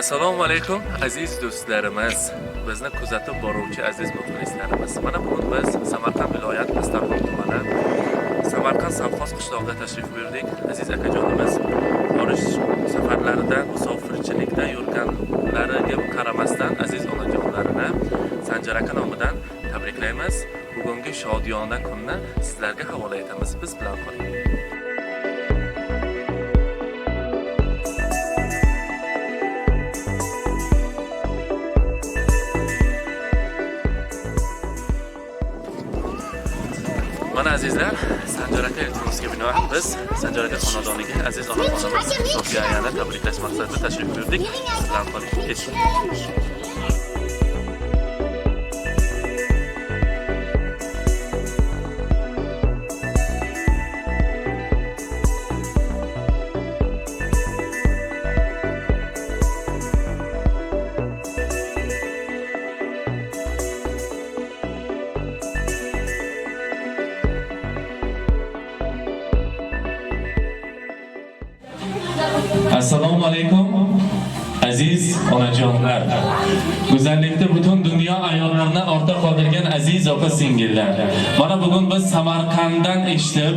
Assalomu alaykum aziz do'stlarimiz, bizni kuzatib boruvchi aziz muxlislarimiz. Mana bugun biz Samarqand viloyati Istarxon tumani Samarqand Savxoz qishlog'iga tashrif buyurdik. Aziz akajonimiz borish safarlarida, musofirchilikda yurganlariga qaramasdan aziz onajonlarini Sanjar aka nomidan tabriklaymiz. Bugungi shodiyona kunni sizlarga havola etamiz. Biz bilan qoling. Mana azizlar, Sanjar aka iltimosiga binoan biz Sanjar aka xonadoniga aziz onaxonimiz Sofiya ayani tabriklash maqsadida tashrif buyurdik. Bilan qoling. Assalomu alaykum aziz onajonlar. Go'zallikda butun dunyo ayollarini ortda qoldirgan aziz opa-singillar. Mana bugun biz Samarqanddan eshitib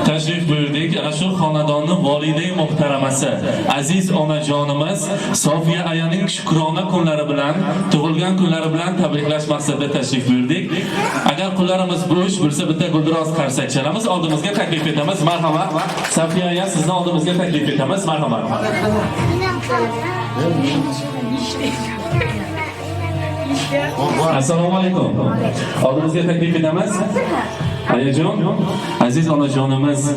tashrif buyurdik. Ana shu xonadonning volidai muhtaramasi aziz onajonimiz Sofiya ayaning shukrona kunlari bilan, tug'ilgan kunlari bilan tabriklash maqsadida tashrif buyurdik. Agar qo'llarimiz bo'sh bo'lsa, bitta guldiroz qarsak chalamiz, oldimizga taklif etamiz. Marhamat. Sofiya aya, sizni oldimizga taklif etamiz. Marhamat. Assalomu alaykum. Oldimizga taklif etamiz. Ayajon, aziz onajonimiz.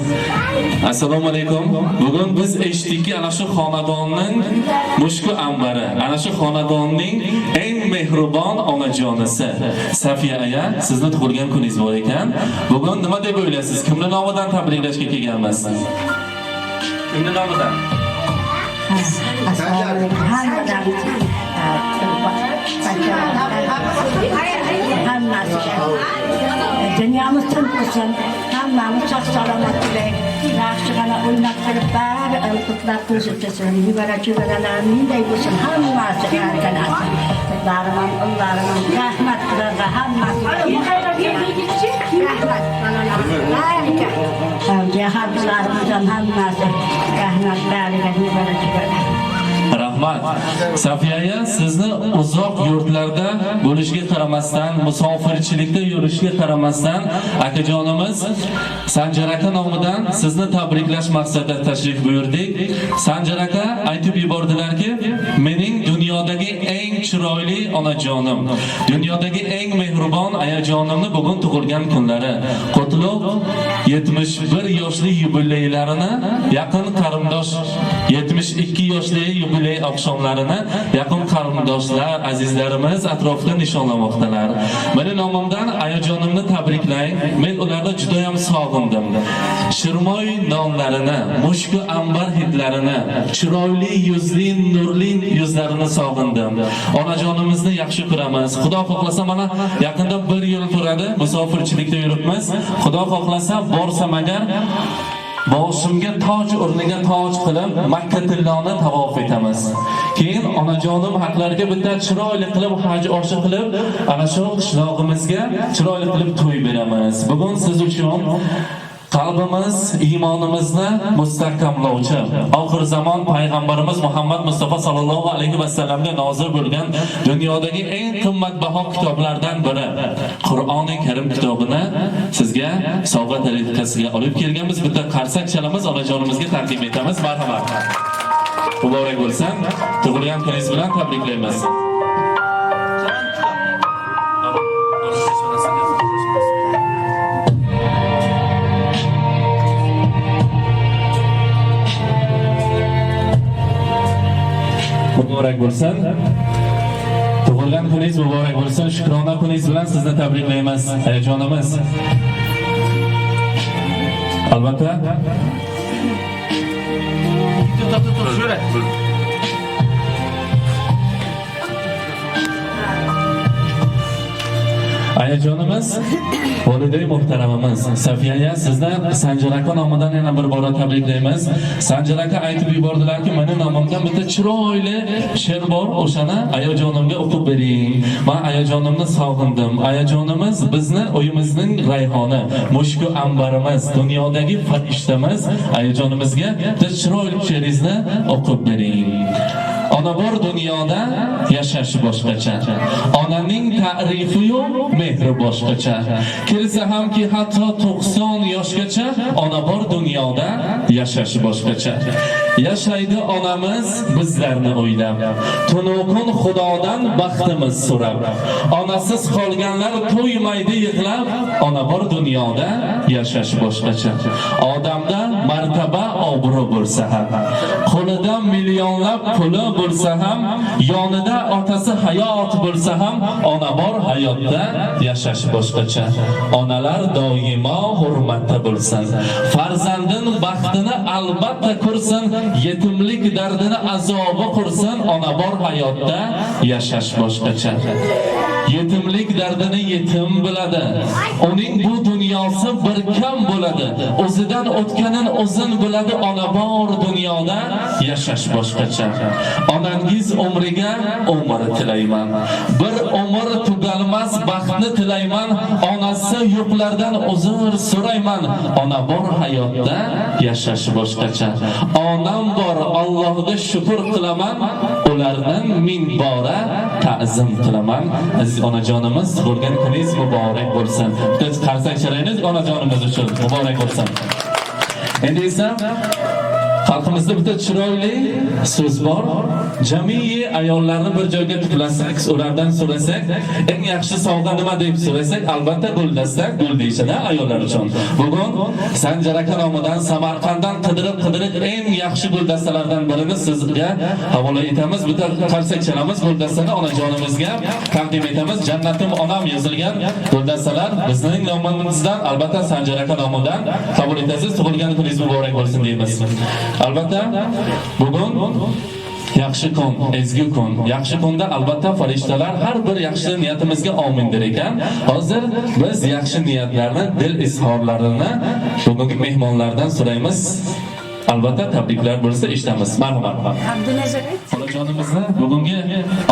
Assalomu alaykum. Bugun biz eshitdikki, ana shu xonadonning mushku ambari, ana shu xonadonning eng mehribon onajonisi Sofiya aya, sizni tug'ilgan kuningiz bor ekan. Bugun nima deb o'ylaysiz? Kimning nomidan tabriklashga kelganmiz? Kimning nomidan? Dünyamız tanıtsın, hamamız çok selamet bile. Yaxşıgana oynab qilib bari qutlab ko'rsatsin. Yugara-chugaralarning deyilsin, hammasi yarqanasi. Qutlarim, ullarim, rahmat qilarga hammasi. Rahmat balalarga. Jahatlarimizdan hammasi rahmatlarga yugara-chugara. Rahmat. Sofiya aya, sizni uzoq yurtlarda bo'lishga qaramasdan, musofirchilikda yurishga qaramasdan, akajonimiz Sanjar aka nomidan sizni tabriklash maqsadida tashrif buyurdik. Sanjar aka aytib yubordilarki, mening dunyodagi eng chiroyli onajonim, dunyodagi eng mehribon ayajonimni bugun tug'ilgan kunlari. Qutlug 71 yoshli yubileylarini yaqin qarindosh 72 yoshli yubiley oqshomlarini yaqin qarindoshlar, azizlarimiz atrofida nishonlamoqdalar. Meni nomimdan ayajonimni tabriklang. Men ularni juda ham sog'indim. Shirmoy nonlarini, mushku ambar hidlarini, chiroyli yuzli, nurli yuzlarini sog'indim. Onajonimizni yaxshi ko'ramiz. Xudo xohlasa mana yaqinda 1 yil turadi, musofirchilikda yuribmiz. Xudo xohlasa borsam agar boshimga toj o'rniga toj qilib Makka tilloni tavof etamiz. Keyin onajonim haqlariga bitta chiroyli qilib haj oshi qilib, ana shu qishlog'imizga chiroyli qilib to'y beramiz. Bugun siz uchun qalbimiz, iymonimizni mustahkamlovchi oxir zamon payg'ambarimiz Muhammad Mustafa sallallohu alayhi va sallamga nozil bo'lgan dunyodagi eng qimmatbaho kitoblardan biri Qur'oni Karim kitobini sizga sovg'a tariqasiga olib kelganmiz. Bitta qarsak chalamiz, onajonimizga taqdim etamiz. Marhamat. Muborak bo'lsin. Tug'ilgan kuningiz bilan tabriklaymiz. Muborak bo'lsin. Tug'ilgan kuningiz muborak bo'lsin. Shukrona kuningiz bilan sizni tabriklaymiz, ayajonimiz. Albatta. Ayajonimiz, voliday muhtaramimiz Safiyaya, sizni Sanjar aka nomidan yana bir bora tabriklaymiz. Sanjar aka aytib yubordilarki, meni nomimdan bitta chiroyli she'r bor, o'shani ayajonimga o'qib bering. Men ayajonimni sog'indim. Ayajonimiz bizni uyimizning rayhoni, mushku ambarimiz, dunyodagi farishtamiz. Ayajonimizga bitta chiroyli she'ringizni o'qib bering. Ona bor dunyoda yashash boshqacha. Onaning ta'rifi yo'q, mehri boshqacha. Kelsa hamki hatto 90 yoshgacha, ona bor dunyoda yashash boshqacha. Yashaydi onamiz bizlarni o'ylab, tunukun Xudodan baxtimiz so'rab. Onasiz qolganlar to'ymaydi yig'lab, ona bor dunyoda yashash boshqacha. Odamda martaba obro' bo'lsa ham, qo'lida millionlab puli bo'lsa ham, yonida otasi hayot bo'lsa ham, ona bor hayotda yashash boshqacha. Onalar doimo hurmatda bo'lsin. Farzandin baxtini albatta ko'rsin, yetimlik dardini azobi qursin. Ona bor hayotda yashash boshqacha. Yetimlik dardini yetim biladi. Uning bu dunyosi bir kam bo'ladi. O'zidan o'tganin o'zin biladi. Ona bor dunyoda yashash boshqacha. Onangiz umriga umr tilayman. Bir umr tugalmas baxtni tilayman. Onasi yo'qlardan uzr so'rayman. Ona bor hayotda yashash boshqacha. Onam bor, Allohga shukr qilaman. Ulardan ming bora ta'zim qilaman. Aziz onajonimiz, tug'ilgan kuningiz muborak bo'lsin. Biz qarsak chalaymiz onajonimiz uchun. Muborak bo'lsin. Endi esa xalqimizda bitta chiroyli so'z bor. Jamiiy ayollarni bir joyga to'plasak, ulardan so'rasak, eng yaxshi sovg'a nima deb so'rasak, albatta guldasta, gul deyishadi ayollar uchun. Bugun Sanjar aka nomidan Samarqanddan qidirib eng yaxshi guldastalardan birini sizga havola etamiz. Bitta qarsak chalamiz, guldastani onajonimizga taqdim etamiz. Jannatim onam yozilgan guldastalar bizning nomimizdan, albatta Sanjar aka nomidan qabul etasiz. Tug'ilgan kuningiz muborak bo'lsin deymiz. Albatta bugun yaxshi kun, ezgu kun. Yaxshi kunda albatta farishtalar har bir yaxshi niyatimizga omin der ekan. Hozir biz yaxshi niyatlarni, dil izhorlarini bugungi mehmonlardan so'raymiz. Albatta tabriklar bo'lsa eshitamiz. Marhamat. Onajonimizni bugungi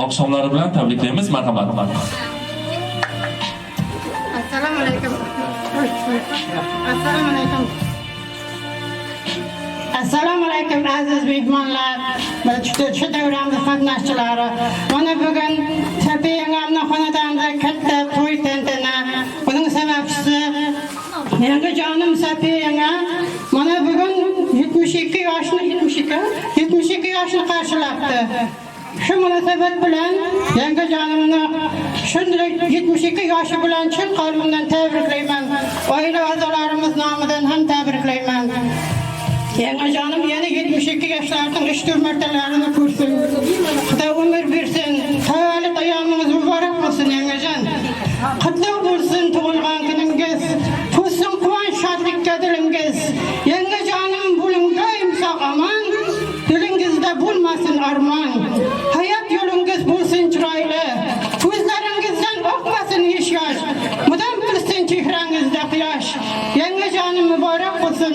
oqshomlari bilan tabriklaymiz. Marhamat. Assalomu alaykum. Assalomu alaykum. Assalomu alaykum aziz mehmonlar va shu davramizning qatnashchilari. Mana bugun Safiya yongamning xonadonida katta to'y tantana. Buning sababchisi yangi jonim Safiya yonga. Mana bugun 72 yoshni qarshilabdi. Shu munosabat bilan yangi jonimni shunday 72 yoshi bilan chin qalbimdan tabriklayman. Oila a'zolarimiz nomidan ham tabriklayman. Yangi jonim yana 72 yoshlarning ishtur martalarini ko'rsin. Xudo umr bersin. Tavallud ayyomingiz muborak bo'lsin yangijon. Qutlug' bo'lsin tug'ilgan kuningiz. To'sin quvonch shodlikka dilingiz. Yangi jonim bo'ling doim sog' omon. Dilingizda bo'lmasin armon. Hayot yo'lingiz bo'lsin chiroyli. Ko'zlaringizdan oqmasin yosh. Mudom tursin chehrangizda quyosh. Yangi jonim muborak bo'lsin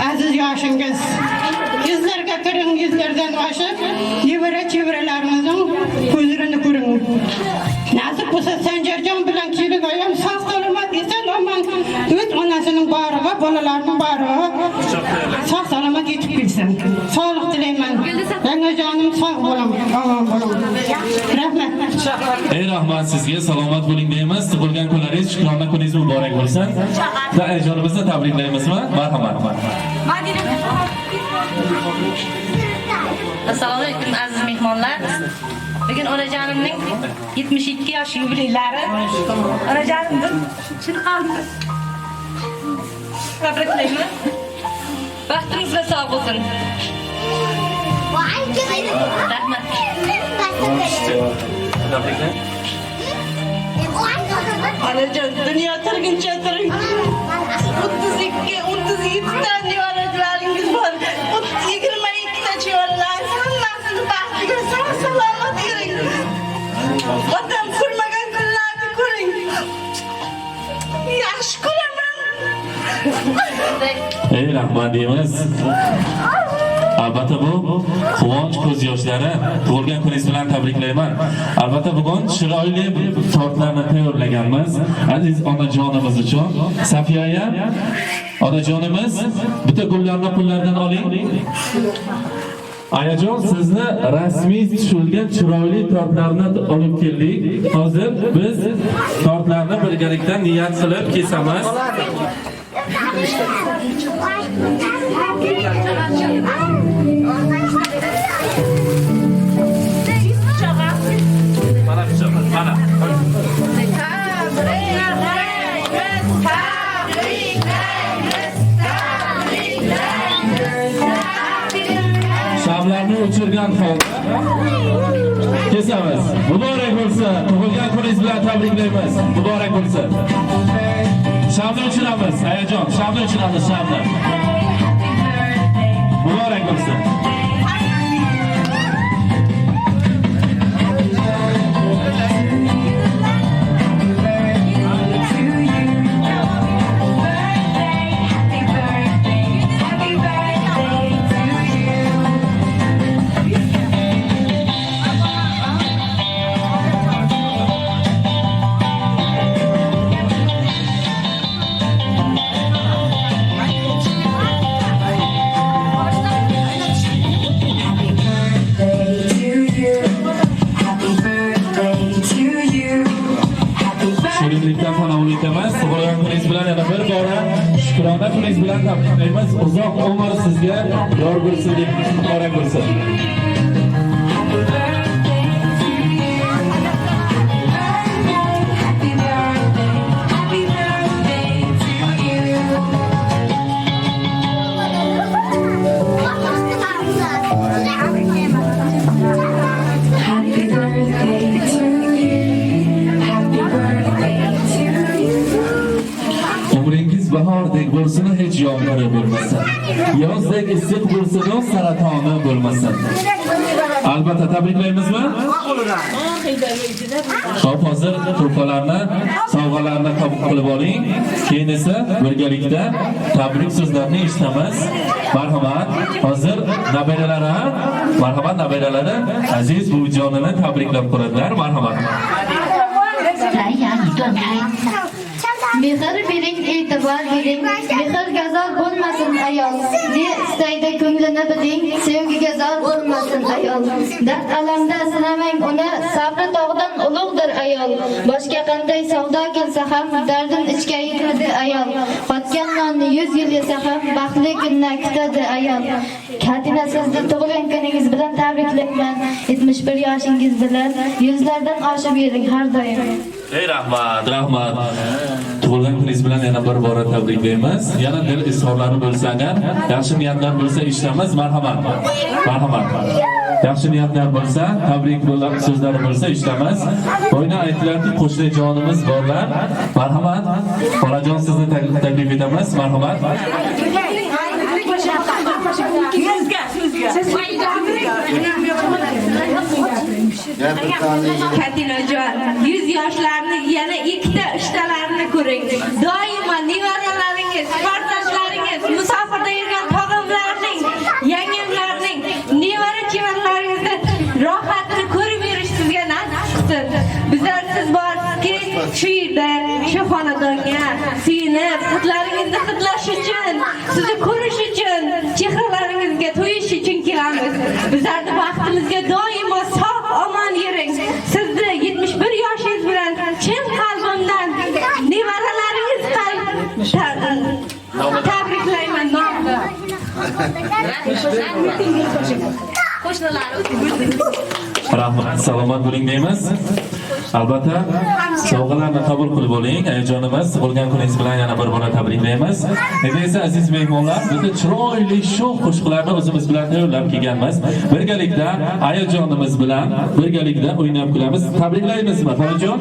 aziz yoshingiz. Yuzlarga kiring, yuzlardan oshib, nevara-chevaralarimizning ko'zlarini ko'ring. Nasib bo'lsa Sanjarjon bilan kelib oyam sog' salomat eson omon o'z onasining bag'riga, bolalarining bag'riga sog' salomat yetib kelsin. Sog'lik tilayman. Yangi jonim sog' bo'ling, omon bo'ling. Rahmat. Ey rahmat sizga, salomat bo'ling deymiz. Tug'ilgan kunlaringiz, shukrona kuningiz muborak bo'lsin. Va ayjonimizni tabriklaymizmi? Marhamat. Assalomu alaykum aziz mehmonlar. Bugun onajonimning 72 yosh yubileylari. Onajonimdir. Chin qalbim. Tabriklayman. Baxtingiz va sog' bo'lsin. Rahmat. Onajon, dunyo tirguncha tiring. 32 ta nevaralaringiz bor. 22 ta chevaralar. Hammasini baxtiga sog' salomat ering. Otam ko'rmagan kunlarni ko'ring. Ey rahmat deymiz. Albatta bu quvonch ko'z yoshlari. Tug'ilgan kuningiz bilan tabriklayman. Albatta bugun chiroyli tortlarni tayyorlaganmiz. Aziz onajonimiz uchun. Safiya onajonimiz bitta gullarni qo'llardan oling. Ayajon sizni rasmiy tushilgan chiroyli tortlarni olib keldik. Hozir biz tortlarni birgalikda niyat qilib kesamiz. Mana pichoq, mana. Shamlarni o'chirgan holda kesamiz. Muborak bo'lsin. Tug'ilgan kuningiz bilan tabriklaymiz. Muborak bo'lsin. Shamni o'chiramiz. Ayajon, shamni o'chiramiz, shamni. Muborak bo'lsin. Shirinlikdan fanovlik emas, tug'ilgan kuningiz bilan yana bir bora shukrona kuningiz bilan tabriklaymiz. Uzoq umr sizga yor bo'lsin deb muborak bo'lsin. Umringiz bahordek bo'lsin, hech yomg'iri bo'lmasin. Yozdek issiq bo'lsin, saratoni bo'lmasin. Albatta tabriklaymizmi? Xo'p, hozir turfalarni, sovg'alarni qabul qilib oling. Keyin esa birgalikda tabrik so'zlarini eshitamiz. Marhamat. Hozir nabiralari, marhamat nabiralari aziz buvijonini tabriklab qo'yadilar. Marhamat. Mehr bering, e'tibor bering, mehr gazal bo'lmasin ayol. Ne istaydi ko'nglini biling, sevgiga zor bo'lmasin ayol. Dard alamda sinamang uni, sabri tog'dan ulug'dir ayol. Boshga qanday savdo kelsa ham, dardin ichga yetadi ayol. Qotgan nonni 100 yil yesa ham, baxtli kunni kutadi ayol. Katina sizni tug'ilgan kuningiz bilan tabriklayman. 71 yoshingiz bilan yuzlardan oshib yering har doim. Ey rahmat, rahmat. Tug'ilgan kuningiz bilan yana bir bora tabriklaymiz. Yana dil izhorlari bo'lsa agar, yaxshi niyatlar bo'lsa eshitamiz. Marhamat. Marhamat. Yaxshi niyatlar bo'lsa, tabrik so'zlari bo'lsa eshitamiz. Bo'yna aytlarki qo'shnijonimiz borlar. Marhamat. Xolajon sizni taklif etamiz. Marhamat. Katinajon, 100 yoshlarni yana ikkita ishtalarini ko'ring. Doimo nevaralaringiz, farzandlaringiz, musofirda yurgan tog'amlarning, yangamlarning, nevara chevaralaringizni rohatini ko'rib yurish sizga nasib qilsin. Bizlar siz borki, shu yerda, shu xonadonga suyunib, hidlaringizni hidlash uchun, sizni ko'rish uchun, chehralaringizga to'yish uchun kelamiz. Bizlarni vaqtimizga doimo sog' omon yuring. Sizni 71 yoshingiz bilan chin qalbimdan nevaralaringiz tabriklayman. Rahmat, salomat bo'ling deymiz. Albatta, sovg'alarni qabul qilib oling. Ayajonimiz tug'ilgan kuningiz bilan yana bir bora tabriklaymiz. Endi esa aziz mehmonlar, bitta chiroyli sho'x qo'shiqlarni o'zimiz bilan tayyorlab kelganmiz. Birgalikda ayajonimiz bilan birgalikda o'ynab kulamiz. Tabriklaymizmi, Xolajon?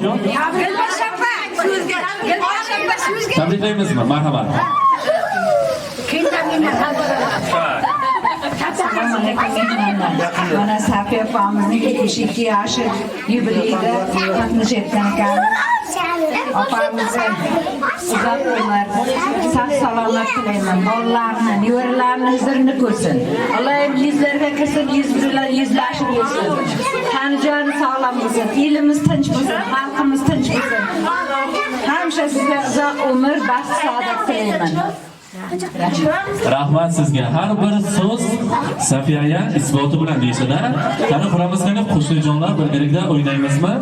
Tabriklaymizmi? Marhamat. Assalomu alaykum mehmonlar. Mana Safiya opamizning 72 yoshi yubileyida qatnashayotgan ekan. Opamizga uzoq umr, sog' salomat tilayman. Bolalarni, nevaralarni huzrini ko'rsin. Allohim yuzlariga kirsin, yuz bilan yuzlashib o'tsin. Tanijoni sog'lom bo'lsin, elimiz tinch bo'lsin, xalqimiz tinch bo'lsin. Hamisha sizga uzoq umr, baxt, saodat tilayman. Rahmat sizga. Har bir so'z Safiyaya isboti bilan deyishida. Qani quramizga qo'shnijonlar birgalikda o'ynaymizmi?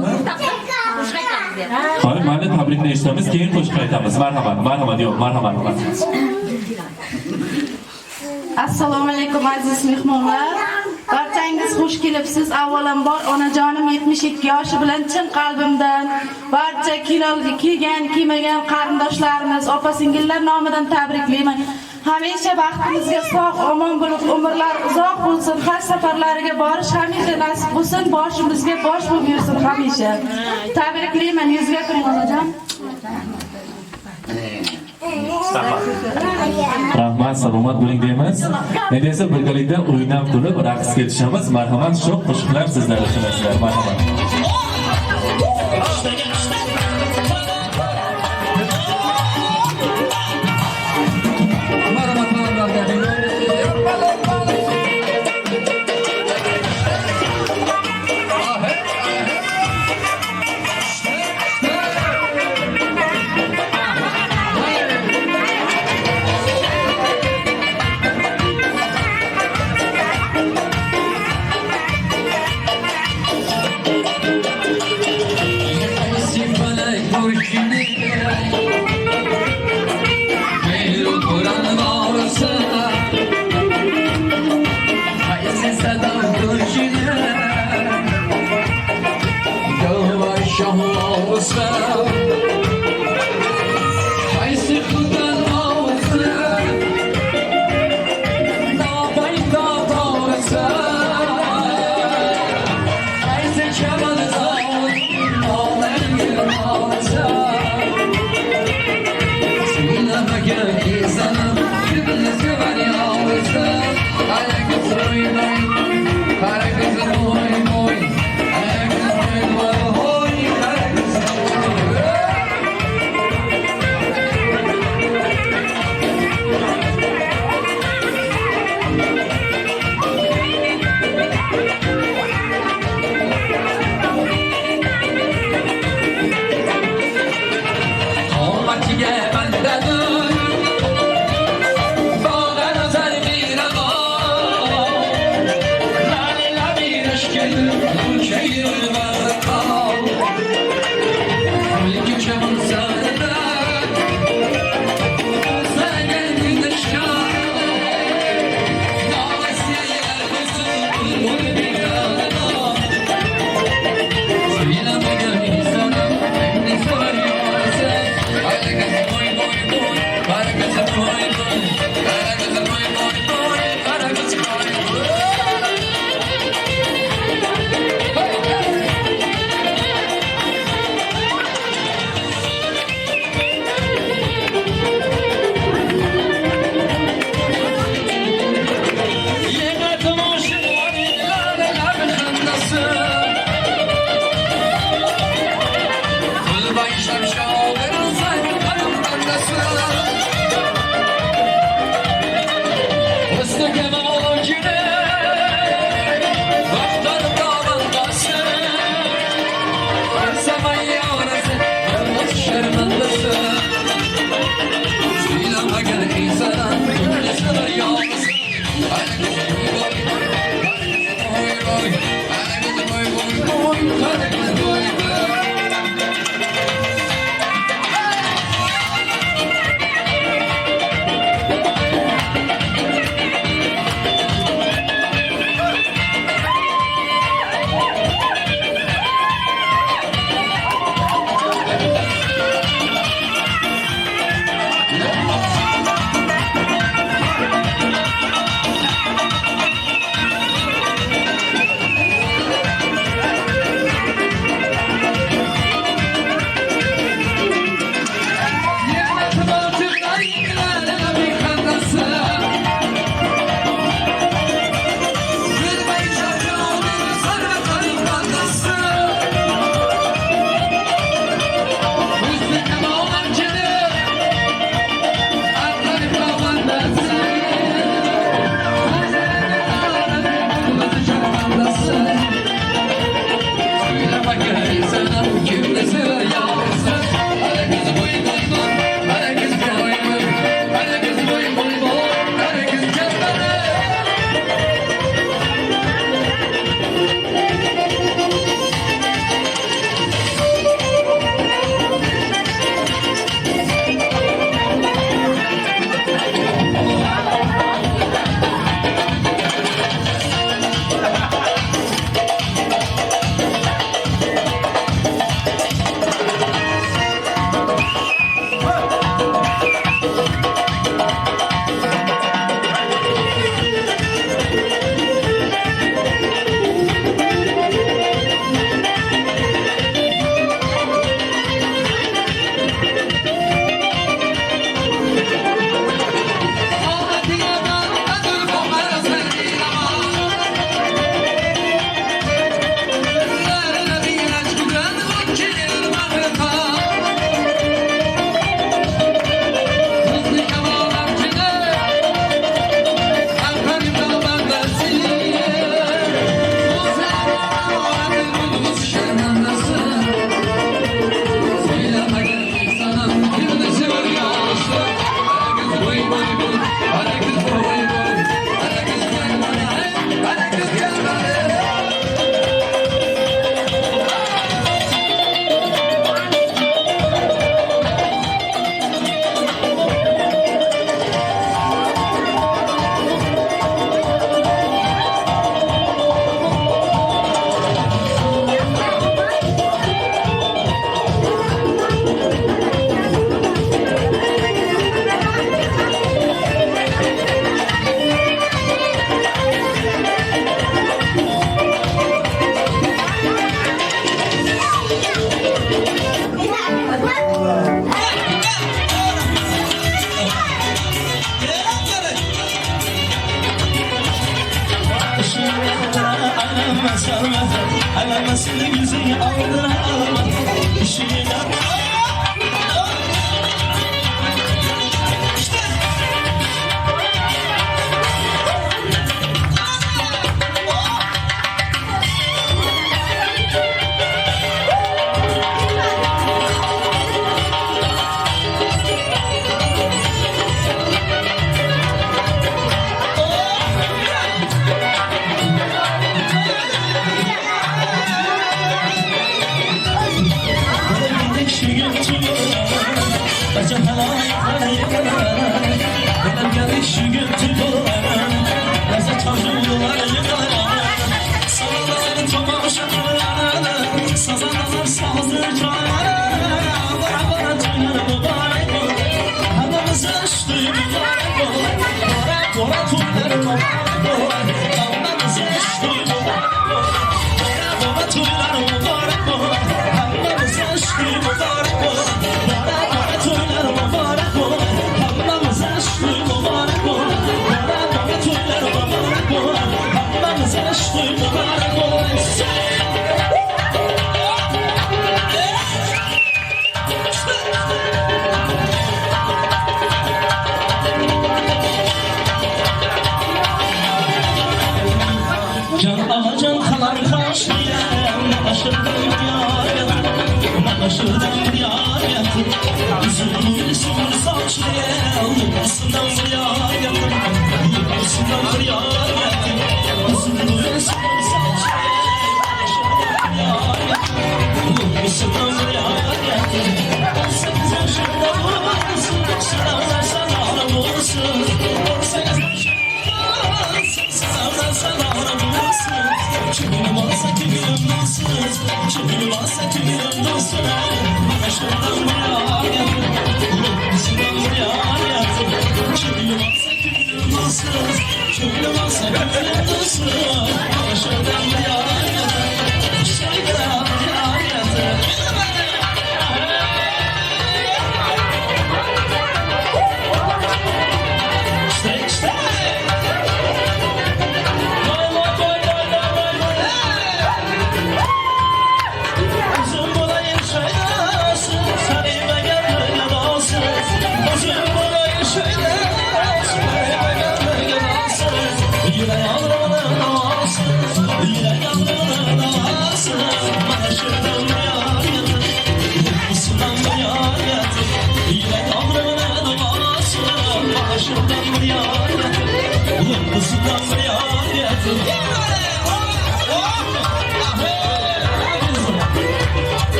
Hoy, mayli tabrikni eshitamiz, keyin qo'shiq aytamiz. Marhamat, marhamat, yo'q, marhamat. Assalomu alaykum aziz mehmonlar. Barchangiz xush kelibsiz. Avvalambor onajonim 72 yoshi bilan chin qalbimdan barcha kinoga kelgan, kelmagan qarindoshlarimiz, opa-singillar nomidan tabriklayman. Hamisha baxtimizga sog', omon bo'lib, umrlar uzoq bo'lsin. Har safarlariga borish hamisha nasib bo'lsin. Boshimizga bosh bo'lib yursin hamisha. Tabriklayman. Yuzga kiring onajon. Rahmat, salomat bo'ling deymiz. Endi esa birgalikda o'ynab kulib, raqsga tushamiz. Marhamat, shu qo'shiqlar sizlar uchun sizlar. Marhamat.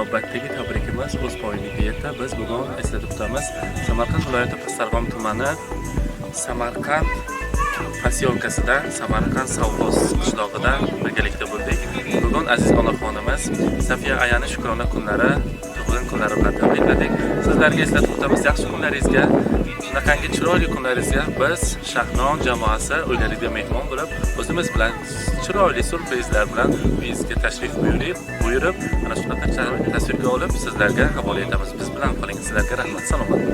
navbatdagi tabrikimiz o'z poyaniga yetdi. Biz bugun eslatib o'tamiz. Samarqand viloyati Pastdarg'om tumani Samarqand posyolkasida, Samarqand savxoz qishlog'ida birgalikda bo'ldik. Bugun aziz onaxonimiz Safiya ayani shukrona kunlari, tug'ilgan kunlari bilan tabrikladik. Sizlarga eslatib o'tamiz, yaxshi kunlaringizga, shunaqangi chiroyli kunlaringizga biz Shahnon jamoasi uylariga mehmon bo'lib, o'zimiz bilan chiroyli surprizlar bilan uyingizga tashrif buyurib, mana shunaqa tasvirga olib sizlarga havola etamiz. Biz bilan qoling. Sizlarga rahmat, salomat.